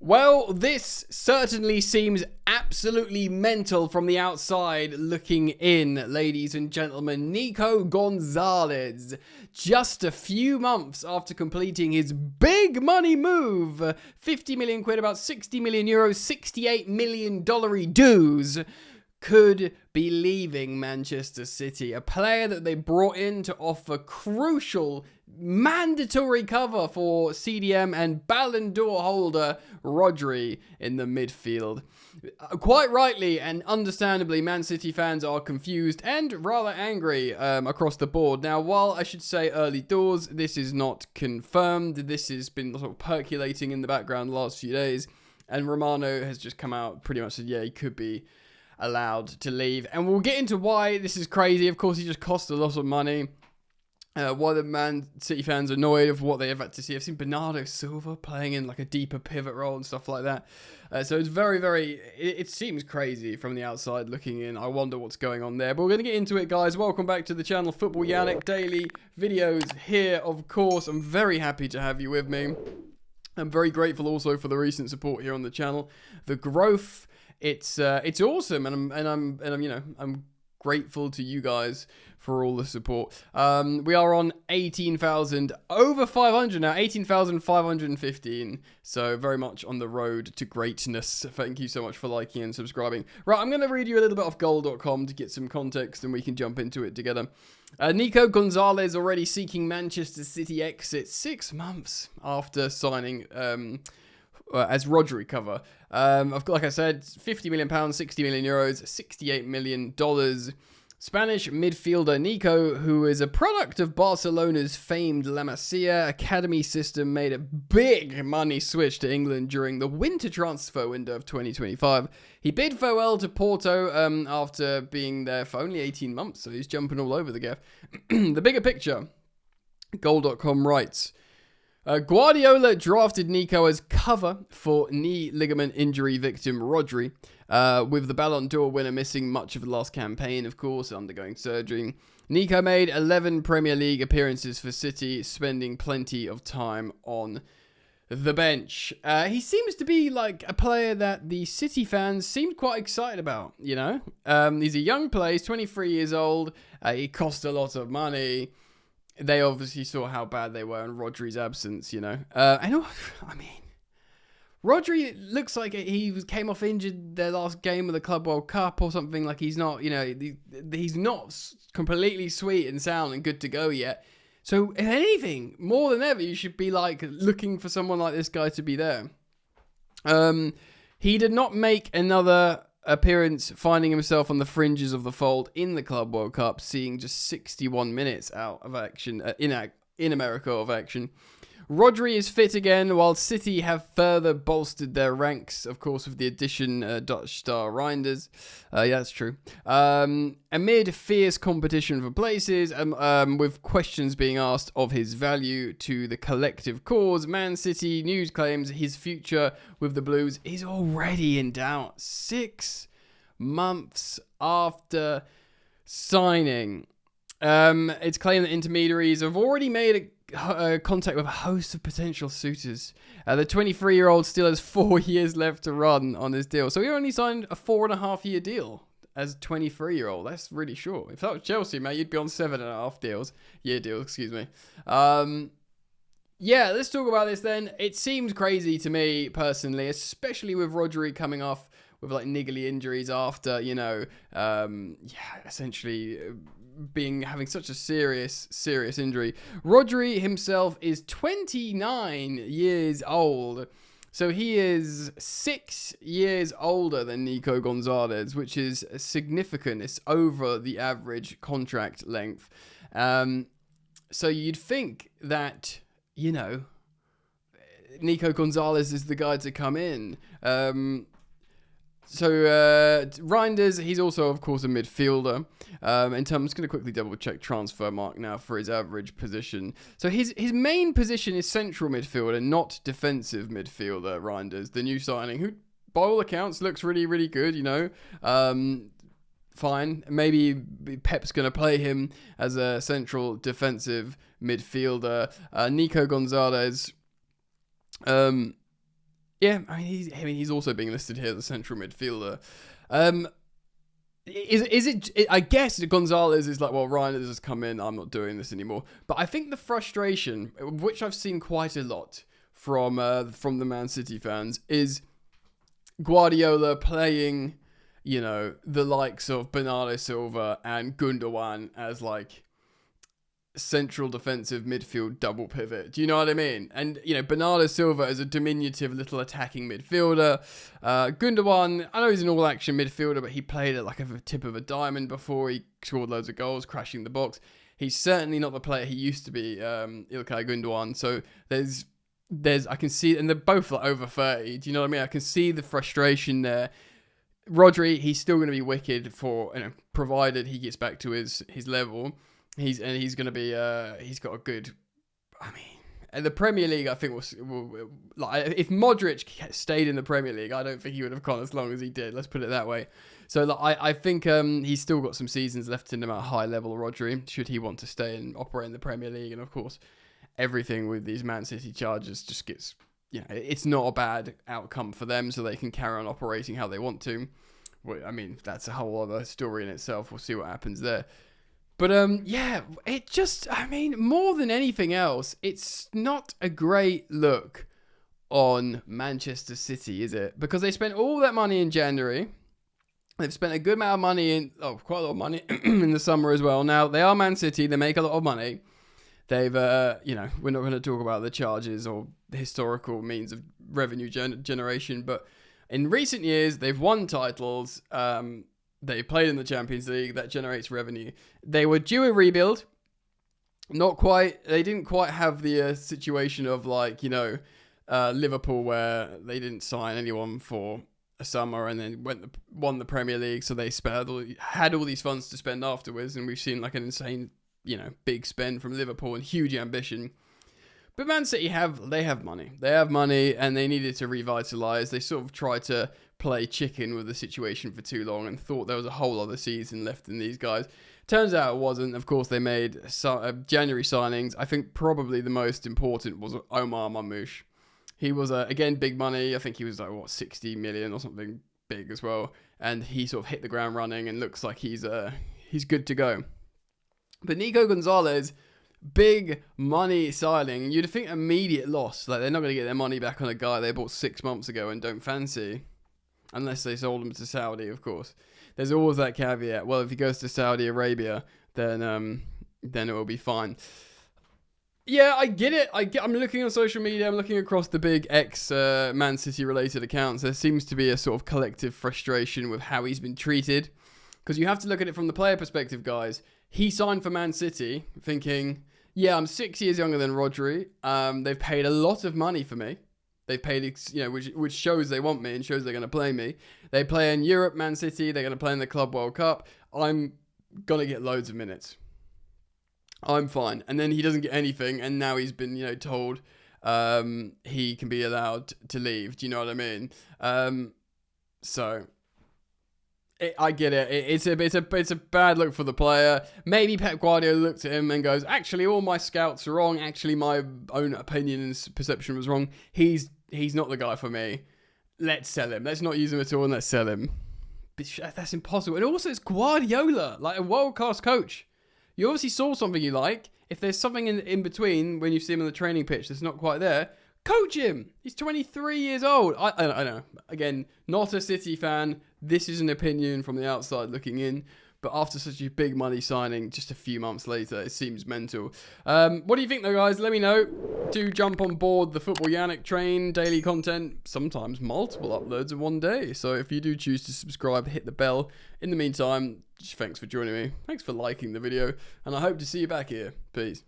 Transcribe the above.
Well, this certainly seems absolutely mental from the outside looking in, ladies and gentlemen. Nico Gonzalez, just a few months after completing his big money move, 50 million quid, about 60 million euros, $68 million dues, could be leaving Manchester City. A player that they brought in to offer crucial, mandatory cover for CDM and Ballon d'Or holder Rodri in the midfield. Quite rightly and understandably, Man City fans are confused and rather angry across the board. Now, while I should say early doors, this is not confirmed. This has been sort of percolating in the background the last few days, and Romano has just come out pretty much said, yeah, he could be allowed to leave, and we'll get into why this is crazy. Of course, he just cost a lot of money. Why the Man City fans are annoyed of what they have had to see. I've seen Bernardo Silva playing in like a deeper pivot role and stuff like that. So it's very, it seems crazy from the outside looking in. I wonder what's going on there. But we're going to get into it, guys. Welcome back to the channel, Football Yannick Daily videos here, of course. I'm very happy to have you with me. I'm very grateful also for the recent support here on the channel. The growth, it's awesome, and I'm grateful to you guys for all the support. We are on 18,000 over 500 now, 18,515. So very much on the road to greatness. Thank you so much for liking and subscribing. Right, I'm going to read you a little bit off goal.com to get some context, and we can jump into it together. Nico Gonzalez already seeking Manchester City exit 6 months after signing as Rodri cover. Like I said, £50 million, £60 million, $68 million. Spanish midfielder Nico, who is a product of Barcelona's famed La Masia academy system, made a big money switch to England during the winter transfer window of 2025. He bid farewell to Porto after being there for only 18 months, so he's jumping all over the gaff. The bigger picture, Goal.com writes, Guardiola drafted Nico as cover for knee ligament injury victim Rodri, with the Ballon d'Or winner missing much of the last campaign, of course, undergoing surgery. Nico made 11 Premier League appearances for City, spending plenty of time on the bench. He seems to be like a player that the City fans seemed quite excited about, you know? He's a young player, he's 23 years old, he cost a lot of money. They obviously saw how bad they were in Rodri's absence, you know. I mean, Rodri looks like he came off injured their last game of the Club World Cup or something. Like he's not, you know, he's not completely sweet and sound and good to go yet. So if anything, more than ever, you should be like looking for someone like this guy to be there. He did not make another appearance, finding himself on the fringes of the fold in the Club World Cup, seeing just 61 minutes out of action in America of action. Rodri is fit again, while City have further bolstered their ranks, of course, with the addition Dutch star Reinders. Yeah, that's true. Amid fierce competition for places, with questions being asked of his value to the collective cause, Man City news claims his future with the Blues is already in doubt 6 months after signing. It's claimed that intermediaries have already made contact with a host of potential suitors. The 23-year-old still has 4 years left to run on his deal. So he only signed a 4.5-year deal as a 23-year-old. That's really short. If that was Chelsea, mate, you'd be on 7.5 year deals, excuse me. Yeah, let's talk about this then. It seems crazy to me personally, especially with Rodri coming off with like niggly injuries after, you know, essentially having such a serious injury. Rodri himself is 29 years old. So he is 6 years older than Nico Gonzalez, which is significant. It's over the average contract length. So you'd think that, you know, Nico Gonzalez is the guy to come in. So Reinders, he's also, of course, a midfielder. I'm just going to quickly double-check transfer mark now for his average position. So his main position is central midfielder, not defensive midfielder, Reinders, the new signing, who, by all accounts, looks really, really good, you know. Fine. Maybe Pep's going to play him as a central defensive midfielder. Nico Gonzalez, Yeah, I mean, he's also being listed here as a central midfielder. Is it? I guess Gonzalez is like, well, Ryan has just come in. I'm not doing this anymore. But I think the frustration, which I've seen quite a lot from the Man City fans, is Guardiola playing, you know, the likes of Bernardo Silva and Gundogan as like central defensive midfield double pivot. Do you know what I mean? And, you know, Bernardo Silva is a diminutive little attacking midfielder. Gundogan, I know he's an all-action midfielder, but he played at like a tip of a diamond before. He scored loads of goals, crashing the box. He's certainly not the player he used to be, Ilkay Gundogan. So I can see, and they're both like over 30. Do you know what I mean? I can see the frustration there. Rodri, he's still going to be wicked for, you know, provided he gets back to his level. He's going to be, he's got a good, I mean, in the Premier League, I think will like, if Modric stayed in the Premier League, I don't think he would have gone as long as he did. Let's put it that way. So like, I think he's still got some seasons left in him at a high level, Rodri, should he want to stay and operate in the Premier League. And of course, everything with these Man City charges just gets, you know, it's not a bad outcome for them, so they can carry on operating how they want to. Well, I mean, that's a whole other story in itself. We'll see what happens there. But, yeah, it just, I mean, more than anything else, it's not a great look on Manchester City, is it? Because they spent all that money in January. They've spent a good amount of money quite a lot of money in the summer as well. Now, they are Man City. They make a lot of money. They've, you know, we're not going to talk about the charges or the historical means of revenue generation, but in recent years, they've won titles. They played in the Champions League. That generates revenue. They were due a rebuild. Not quite. They didn't quite have the situation of like, you know, Liverpool, where they didn't sign anyone for a summer and then won the Premier League. So they had all these funds to spend afterwards. And we've seen like an insane, you know, big spend from Liverpool and huge ambition. But Man City they have money. They have money and they needed to revitalise. They sort of tried to play chicken with the situation for too long and thought there was a whole other season left in these guys. Turns out it wasn't. Of course, they made January signings. I think probably the most important was Omar Marmoush. He was, again, big money. I think he was like, 60 million or something big as well. And he sort of hit the ground running and looks like he's good to go. But Nico Gonzalez, big money signing. You'd think immediate loss. Like, they're not going to get their money back on a guy they bought 6 months ago and don't fancy. Unless they sold him to Saudi, of course. There's always that caveat. Well, if he goes to Saudi Arabia, then it will be fine. Yeah, I get it. I'm looking on social media. I'm looking across the big Man City related accounts. There seems to be a sort of collective frustration with how he's been treated. Because you have to look at it from the player perspective, guys. He signed for Man City thinking, yeah, I'm 6 years younger than Rodri. They've paid a lot of money for me. They paid, you know, which shows they want me and shows they're going to play me. They play in Europe, Man City. They're going to play in the Club World Cup. I'm going to get loads of minutes. I'm fine. And then he doesn't get anything. And now he's been, you know, told he can be allowed to leave. Do you know what I mean? I get it. It's a bad look for the player. Maybe Pep Guardiola looked at him and goes, actually, all my scouts are wrong. Actually, my own opinion and perception was wrong. He's not the guy for me. Let's sell him. Let's not use him at all and let's sell him. But that's impossible. And also, it's Guardiola, like a world-class coach. You obviously saw something you like. If there's something in between when you see him on the training pitch that's not quite there, coach him. He's 23 years old. I know. Again, not a City fan. This is an opinion from the outside looking in. But after such a big money signing, just a few months later, it seems mental. What do you think, though, guys? Let me know. Do jump on board the Football Yannick train. Daily content, sometimes multiple uploads in one day. So if you do choose to subscribe, hit the bell. In the meantime, thanks for joining me. Thanks for liking the video. And I hope to see you back here. Peace.